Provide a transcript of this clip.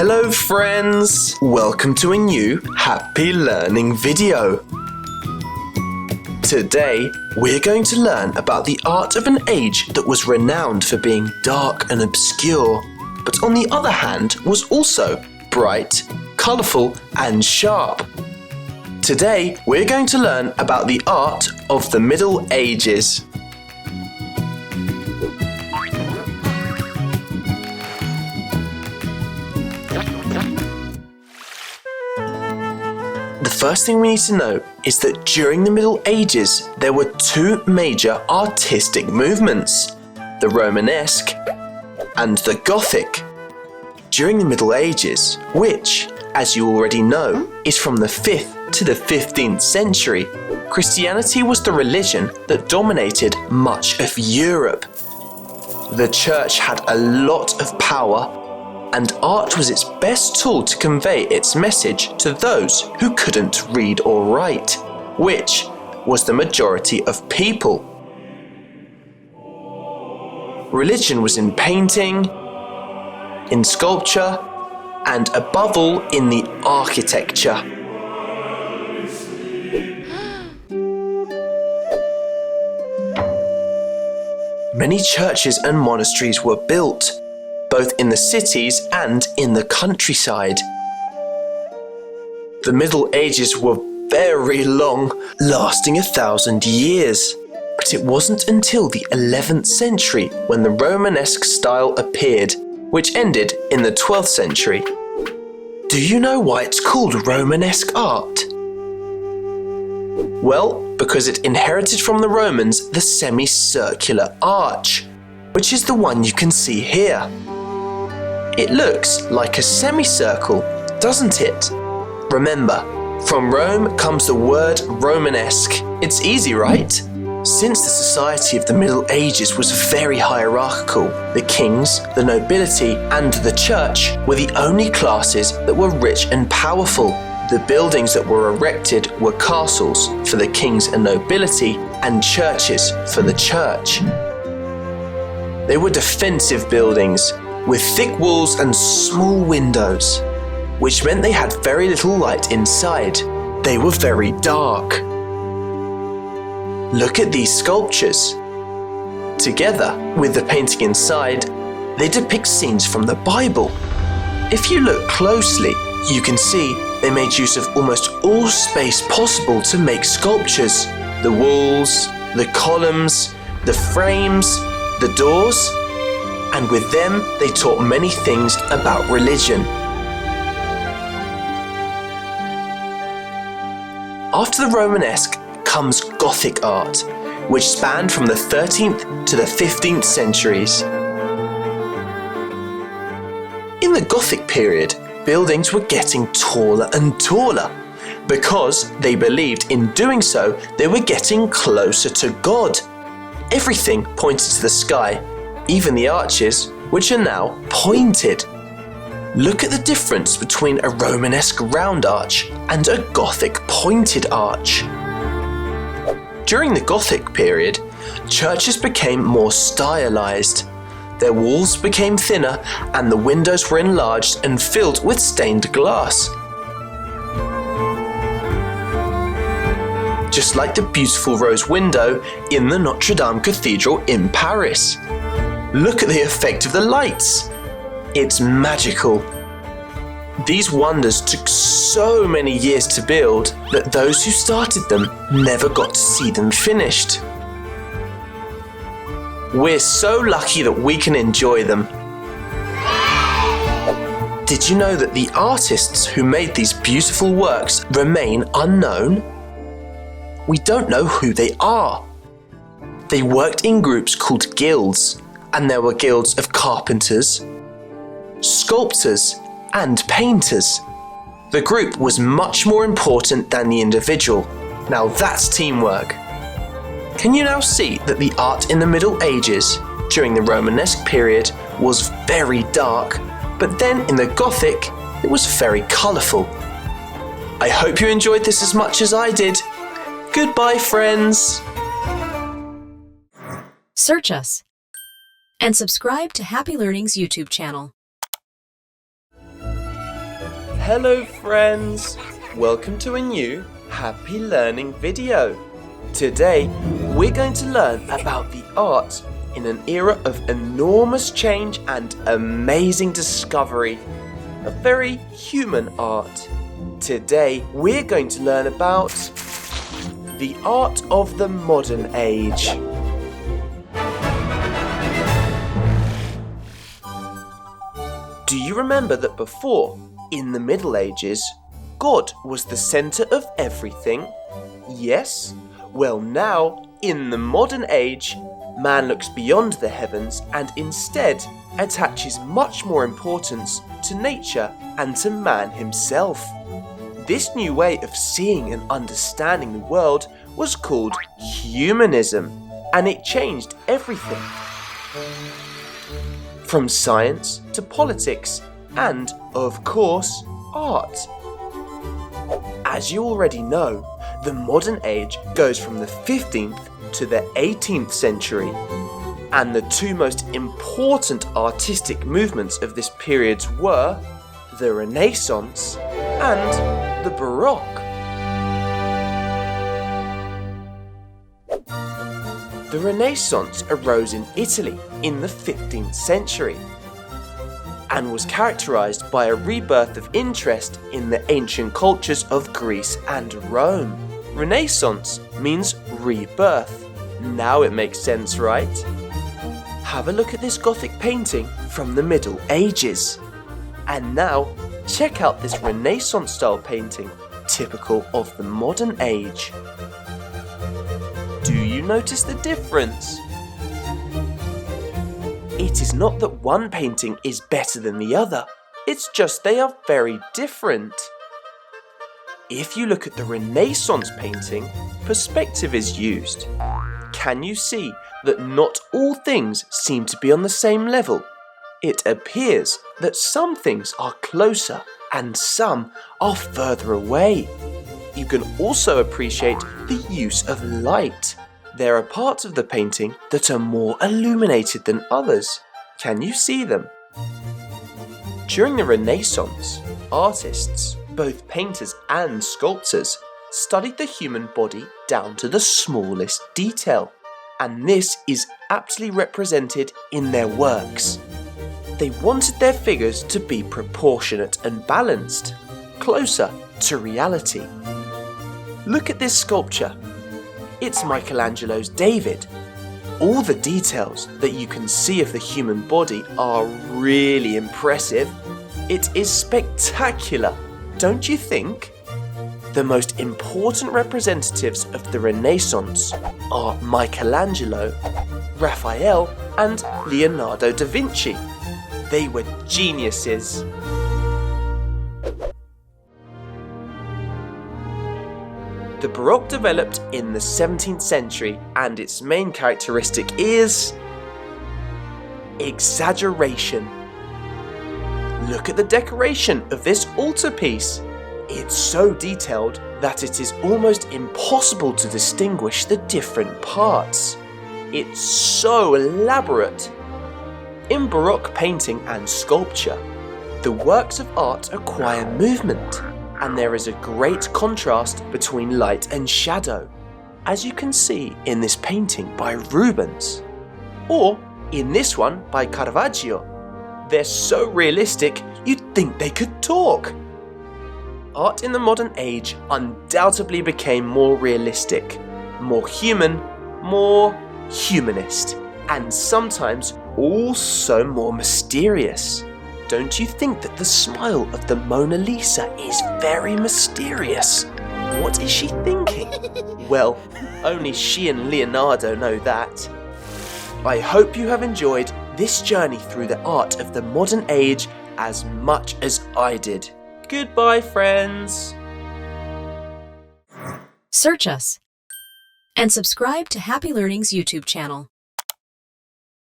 Hello friends! Welcome to a new Happy Learning video. Today, we're going to learn about the art of an age that was renowned for being dark and obscure, but on the other hand was also bright, colourful and sharp. Today, we're going to learn about the art of the Middle Ages. The first thing we need to know is that during the Middle Ages, there were two major artistic movements, the Romanesque and the Gothic. During the Middle Ages, which, as you already know, is from the 5th to the 15th century, Christianity was the religion that dominated much of Europe. The church had a lot of power, and art was its best tool to convey its message to those who couldn't read or write, which was the majority of people. Religion was in painting, in sculpture, and above all in the architecture. Many churches and monasteries were built, both in the cities and in the countryside. The Middle Ages were very long, lasting 1,000 years. But it wasn't until the 11th century when the Romanesque style appeared, which ended in the 12th century. Do you know why it's called Romanesque art? Well, because it inherited from the Romans the semicircular arch, which is the one you can see here. It looks like a semicircle, doesn't it? Remember, from Rome comes the word Romanesque. It's easy, right? Since the society of the Middle Ages was very hierarchical, the kings, the nobility, and the church were the only classes that were rich and powerful. The buildings that were erected were castles for the kings and nobility, and churches for the church. They were defensive buildings, with thick walls and small windows, which meant they had very little light inside. They were very dark. Look at these sculptures. Together with the painting inside, they depict scenes from the Bible. If you look closely, you can see they made use of almost all space possible to make sculptures. The walls, the columns, the frames, the doors, and with them they taught many things about religion. After the Romanesque comes Gothic art, which spanned from the 13th to the 15th centuries. In the Gothic period, buildings were getting taller and taller because they believed in doing so they were getting closer to God. Everything pointed to the sky, even the arches, which are now pointed. Look at the difference between a Romanesque round arch and a Gothic pointed arch. During the Gothic period, churches became more stylized. Their walls became thinner and the windows were enlarged and filled with stained glass. Just like the beautiful rose window in the Notre Dame Cathedral in Paris. Look at the effect of the lights. It's magical. These wonders took so many years to build that those who started them never got to see them finished. We're so lucky that we can enjoy them. Did you know that the artists who made these beautiful works remain unknown? We don't know who they are. They worked in groups called guilds, and there were guilds of carpenters, sculptors, and painters. The group was much more important than the individual. Now that's teamwork. Can you now see that the art in the Middle Ages, during the Romanesque period, was very dark, but then in the Gothic, it was very colourful? I hope you enjoyed this as much as I did. Goodbye, friends. Search us and subscribe to Happy Learning's YouTube channel. Hello friends! Welcome to a new Happy Learning video. Today we're going to learn about the art in an era of enormous change and amazing discovery. A very human art. Today we're going to learn about the art of the modern age. Do you remember that before, in the Middle Ages, God was the centre of everything? Yes? Well now, in the modern age, man looks beyond the heavens and instead attaches much more importance to nature and to man himself. This new way of seeing and understanding the world was called humanism, and it changed everything. From science to politics and, of course, art. As you already know, the modern age goes from the 15th to the 18th century, and the two most important artistic movements of this period were the Renaissance and the Baroque. The Renaissance arose in Italy in the 15th century and was characterized by a rebirth of interest in the ancient cultures of Greece and Rome. Renaissance means rebirth. Now it makes sense, right? Have a look at this Gothic painting from the Middle Ages. And now, check out this Renaissance style painting, typical of the modern age. Do you notice the difference? It is not that one painting is better than the other, it's just they are very different. If you look at the Renaissance painting, perspective is used. Can you see that not all things seem to be on the same level? It appears that some things are closer and some are further away. You can also appreciate the use of light. There are parts of the painting that are more illuminated than others. Can you see them? During the Renaissance, artists, both painters and sculptors, studied the human body down to the smallest detail, and this is aptly represented in their works. They wanted their figures to be proportionate and balanced, closer to reality. Look at this sculpture. It's Michelangelo's David. All the details that you can see of the human body are really impressive. It is spectacular, don't you think? The most important representatives of the Renaissance are Michelangelo, Raphael, and Leonardo da Vinci. They were geniuses. The Baroque developed in the 17th century, and its main characteristic is exaggeration. Look at the decoration of this altarpiece. It's so detailed that it is almost impossible to distinguish the different parts. It's so elaborate. In Baroque painting and sculpture, the works of art acquire movement, and there is a great contrast between light and shadow, as you can see in this painting by Rubens, or in this one by Caravaggio. They're so realistic you'd think they could talk. Art in the modern age undoubtedly became more realistic, more human, more humanist, and sometimes also more mysterious. Don't you think that the smile of the Mona Lisa is very mysterious? What is she thinking? Well, only she and Leonardo know that. I hope you have enjoyed this journey through the art of the modern age as much as I did. Goodbye, friends. Search us and subscribe to Happy Learning's YouTube channel.